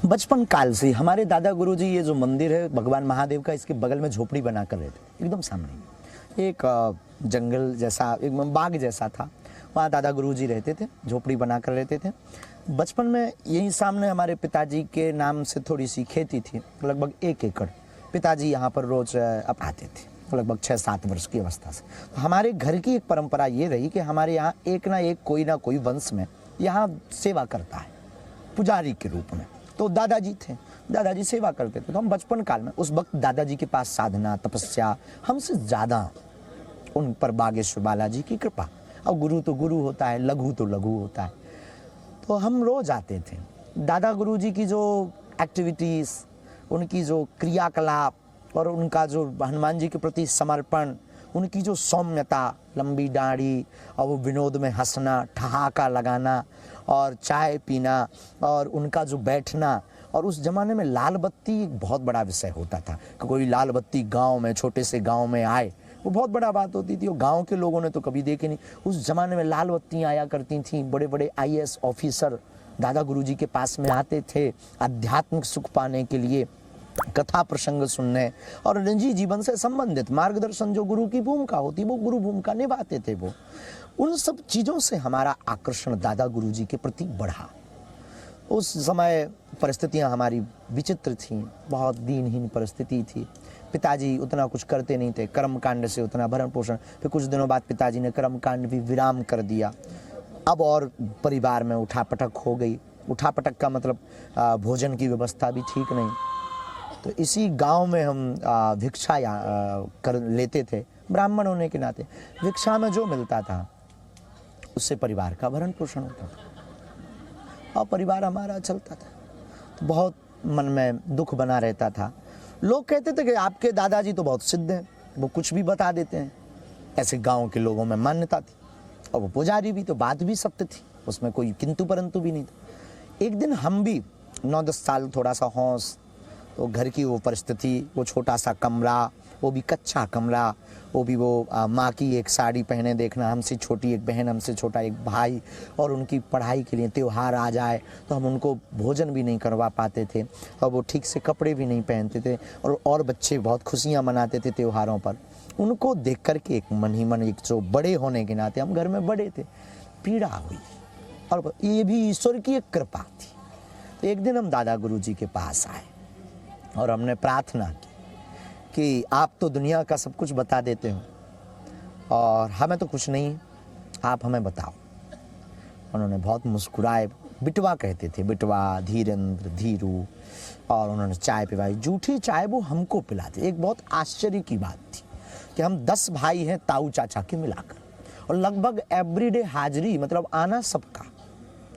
बचपन काल से हमारे दादा गुरुजी, ये जो मंदिर है भगवान महादेव का, इसके बगल में झोपड़ी बना कर रहते, एकदम सामने एक जंगल जैसा, एक बाग जैसा था, वहाँ दादा गुरुजी रहते थे, झोपड़ी बना कर रहते थे। बचपन में यहीं सामने हमारे पिताजी के नाम से थोड़ी सी खेती थी, लगभग 1 एकड़। पिताजी यहाँ पर रोज आते थे, लगभग 6-7 वर्ष की अवस्था से। तो हमारे घर की एक परंपरा ये रही कि हमारे यहाँ एक ना कोई वंश में यहाँ सेवा करता है, पुजारी के रूप में। तो दादाजी थे, दादाजी सेवा करते थे। तो हम बचपन काल में उस वक्त दादाजी के पास साधना तपस्या हमसे ज़्यादा, उन पर बागेश्वर बालाजी की कृपा। और गुरु तो गुरु होता है, लघु तो लघु होता है। तो हम रोज आते थे। दादा गुरुजी की जो एक्टिविटीज़, उनकी जो क्रियाकलाप और उनका जो हनुमान जी के प्रति समर्पण, उनकी जो सौम्यता, लंबी दाढ़ी और वो विनोद में हंसना, ठहाका लगाना और चाय पीना और उनका जो बैठना। और उस ज़माने में लाल बत्ती एक बहुत बड़ा विषय होता था कि कोई लाल बत्ती गांव में, छोटे से गांव में आए, वो बहुत बड़ा बात होती थी। और गांव के लोगों ने तो कभी देखे नहीं। उस ज़माने में लाल बत्तियाँ आया करती थीं। बड़े बड़े IAS ऑफिसर दादा गुरुजी के पास में आते थे आध्यात्मिक सुख पाने के लिए, कथा प्रसंग सुनने और निजी जीवन से संबंधित मार्गदर्शन जो गुरु की भूमिका होती, वो गुरु भूमिका निभाते थे। वो उन सब चीज़ों से हमारा आकर्षण दादा गुरुजी के प्रति बढ़ा। उस समय परिस्थितियां हमारी विचित्र थीं, बहुत दीनहीन परिस्थिति थी। पिताजी उतना कुछ करते नहीं थे, कर्मकांड से उतना भरण पोषण। फिर कुछ दिनों बाद पिताजी ने कर्मकांड भी विराम कर दिया। अब और परिवार में उठापटक हो गई। उठापटक का मतलब भोजन की व्यवस्था भी ठीक नहीं। तो इसी गांव में हम भिक्षा कर लेते थे, ब्राह्मण होने के नाते। भिक्षा में जो मिलता था उससे परिवार का भरण पोषण होता था और परिवार हमारा चलता था। तो बहुत मन में दुख बना रहता था। लोग कहते थे कि आपके दादाजी तो बहुत सिद्ध हैं, वो कुछ भी बता देते हैं। ऐसे गांव के लोगों में मान्यता थी। और वो पुजारी भी, तो बात भी सत्य थी, उसमें कोई किंतु परंतु भी नहीं था। एक दिन हम भी 9-10 साल, थोड़ा सा होश, तो घर की वो परिस्थिति, वो छोटा सा कमरा, वो भी कच्चा कमरा, वो भी वो माँ की एक साड़ी पहने देखना, हमसे छोटी एक बहन, हमसे छोटा एक भाई, और उनकी पढ़ाई के लिए त्यौहार आ जाए तो हम उनको भोजन भी नहीं करवा पाते थे और वो ठीक से कपड़े भी नहीं पहनते थे। और बच्चे बहुत खुशियाँ मनाते थे त्योहारों पर। उनको देख कर के एक मन ही मन, एक जो बड़े होने के नाते, हम घर में बड़े थे, पीड़ा हुई। और ये भी ईश्वर की एक कृपा थी। तो एक दिन हम दादा गुरुजी के पास आए और हमने प्रार्थना की कि आप तो दुनिया का सब कुछ बता देते हो और हमें तो कुछ नहीं, आप हमें बताओ। उन्होंने बहुत मुस्कुराए, बिटवा कहते थे, बिटवा, धीरेन्द्र, धीरू। और उन्होंने चाय पिलाई, जूठी चाय वो हमको पिलाते। एक बहुत आश्चर्य की बात थी कि हम 10 भाई हैं ताऊ चाचा के मिलाकर, और लगभग एवरीडे हाजिरी, मतलब आना सबका,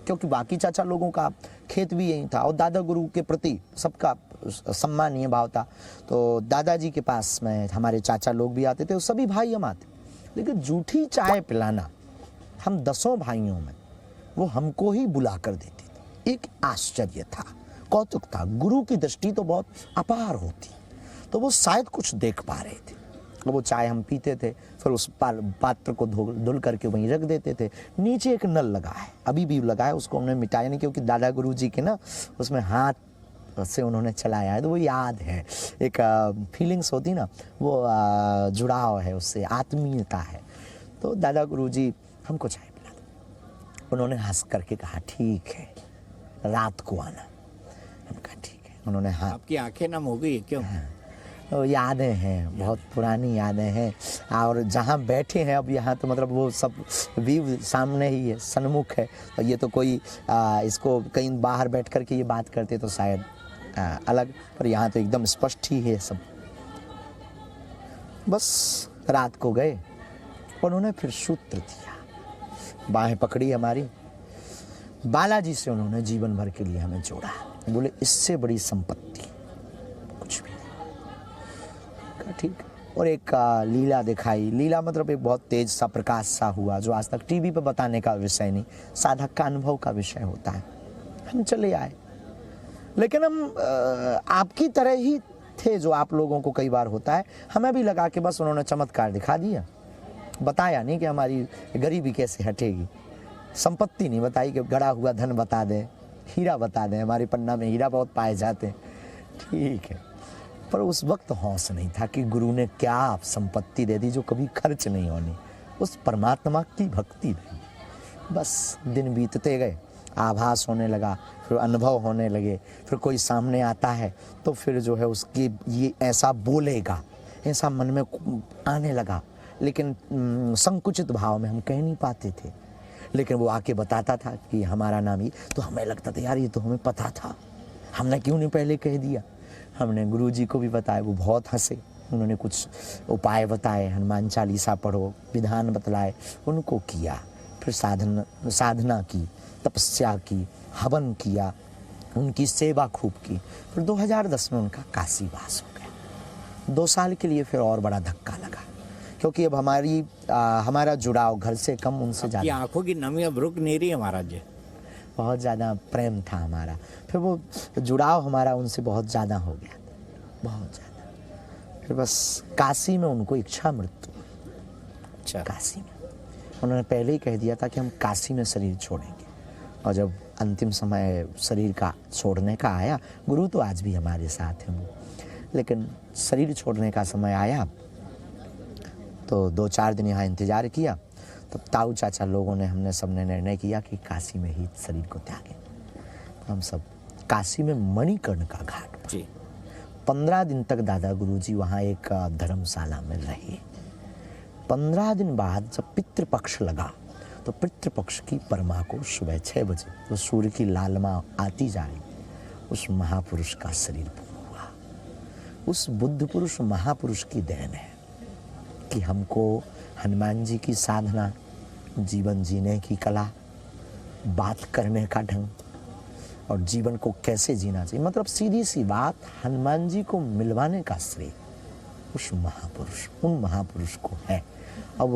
क्योंकि बाकी चाचा लोगों का खेत भी यही था और दादा गुरु के प्रति सबका सम्मानीय भाव था। तो दादाजी के पास में हमारे चाचा लोग भी आते थे और सभी भाई हम आते। लेकिन जूठी चाय पिलाना हम 10 भाइयों में वो हमको ही बुला कर देते थे। एक आश्चर्य था, कौतुक था। गुरु की दृष्टि तो बहुत अपार होती, तो वो शायद कुछ देख पा रहे थे। वो चाय हम पीते थे, फिर उस पात्र को धुल करके वहीं रख देते थे। नीचे एक नल लगा है, अभी भी लगा है, उसको हमने मिटाया नहीं, क्योंकि दादा गुरुजी के ना उसमें हाथ से उन्होंने चलाया है, तो वो याद है। एक फीलिंग्स होती ना, वो जुड़ाव है उससे, आत्मीयता है। तो दादा गुरुजी हमको चाय पिला दो। उन्होंने हंस करके कहा ठीक है, रात को आना। हमने कहा ठीक है। उन्होंने हाँ। आपकी आंखें नम हो गई क्यों? तो यादें हैं, बहुत पुरानी यादें हैं। और जहाँ बैठे हैं अब, यहाँ तो मतलब वो सब व्यू सामने ही है, सन्मुख है। और ये तो कोई इसको कहीं बाहर बैठ कर के ये बात करते तो शायद अलग, पर यहाँ तो एकदम स्पष्ट ही है सब। बस रात को गए और उन्होंने फिर सूत्र दिया, बाहें पकड़ी हमारी, बालाजी से उन्होंने जीवन भर के लिए हमें जोड़ा। बोले इससे बड़ी संपत्ति कुछ भी नहीं। ठीक। और एक लीला दिखाई। लीला मतलब एक बहुत तेज सा प्रकाश सा हुआ, जो आज तक टीवी पे बताने का विषय नहीं, साधक का अनुभव का विषय होता है। हम चले आए, लेकिन हम आपकी तरह ही थे, जो आप लोगों को कई बार होता है। हमें भी लगा कि बस उन्होंने चमत्कार दिखा दिया, बताया नहीं कि हमारी गरीबी कैसे हटेगी, संपत्ति नहीं बताई कि गड़ा हुआ धन बता दें, हीरा बता दें, हमारे पन्ना में हीरा बहुत पाए जाते हैं, ठीक है। पर उस वक्त होश नहीं था कि गुरु ने क्या संपत्ति दे दी जो कभी खर्च नहीं होनी। उस परमात्मा की भक्ति रही। बस दिन बीतते गए, आभास होने लगा, फिर अनुभव होने लगे, फिर कोई सामने आता है तो फिर जो है उसकी ये ऐसा बोलेगा, ऐसा मन में आने लगा, लेकिन संकुचित भाव में हम कह नहीं पाते थे। लेकिन वो आके बताता था कि हमारा नाम ये, तो हमें लगता था यार ये तो हमें पता था, हमने क्यों नहीं पहले कह दिया। हमने गुरुजी को भी बताया, वो बहुत हंसे, उन्होंने कुछ उपाय बताए, हनुमान चालीसा पढ़ो, विधान बतलाए, उनको किया। फिर साधना की, तपस्या की, हवन किया, उनकी सेवा खूब की। फिर 2010 में उनका काशी वास हो गया। 2 साल के लिए फिर और बड़ा धक्का लगा, क्योंकि अब हमारा जुड़ाव घर से कम उनसे ज़्यादा। आंखों की नमी अब रुक नहीं रही है महाराज जी। बहुत ज़्यादा प्रेम था हमारा, फिर वो जुड़ाव हमारा उनसे बहुत ज़्यादा हो गया, बहुत ज़्यादा। फिर बस काशी में उनको इच्छा मृत्यु। अच्छा। काशी में उन्होंने पहले ही कह दिया था कि हम काशी में शरीर छोड़ेंगे। और जब अंतिम समय शरीर का छोड़ने का आया, गुरु तो आज भी हमारे साथ हैं वो, लेकिन शरीर छोड़ने का समय आया तो 2-4 दिन यहाँ इंतज़ार किया। तब ताऊ चाचा लोगों ने, हमने सबने निर्णय किया कि काशी में ही शरीर को त्यागें। तो हम सब काशी में मणिकर्ण का घाट पर 15 दिन तक दादा गुरुजी वहाँ एक धर्मशाला में रहे। 15 दिन बाद जब पितृपक्ष लगा तो पितृपक्ष की परमा को सुबह 6 बजे तो सूर्य की लालमा आती जा रही, उस महापुरुष का शरीर पूर्ण हुआ। उस बुद्ध पुरुष महापुरुष की देन है कि हमको हनुमान जी की साधना, जीवन जीने की कला, बात करने का ढंग और जीवन को कैसे जीना चाहिए, मतलब सीधी सी बात, हनुमान जी को मिलवाने का श्रेय उन महापुरुष को है। अब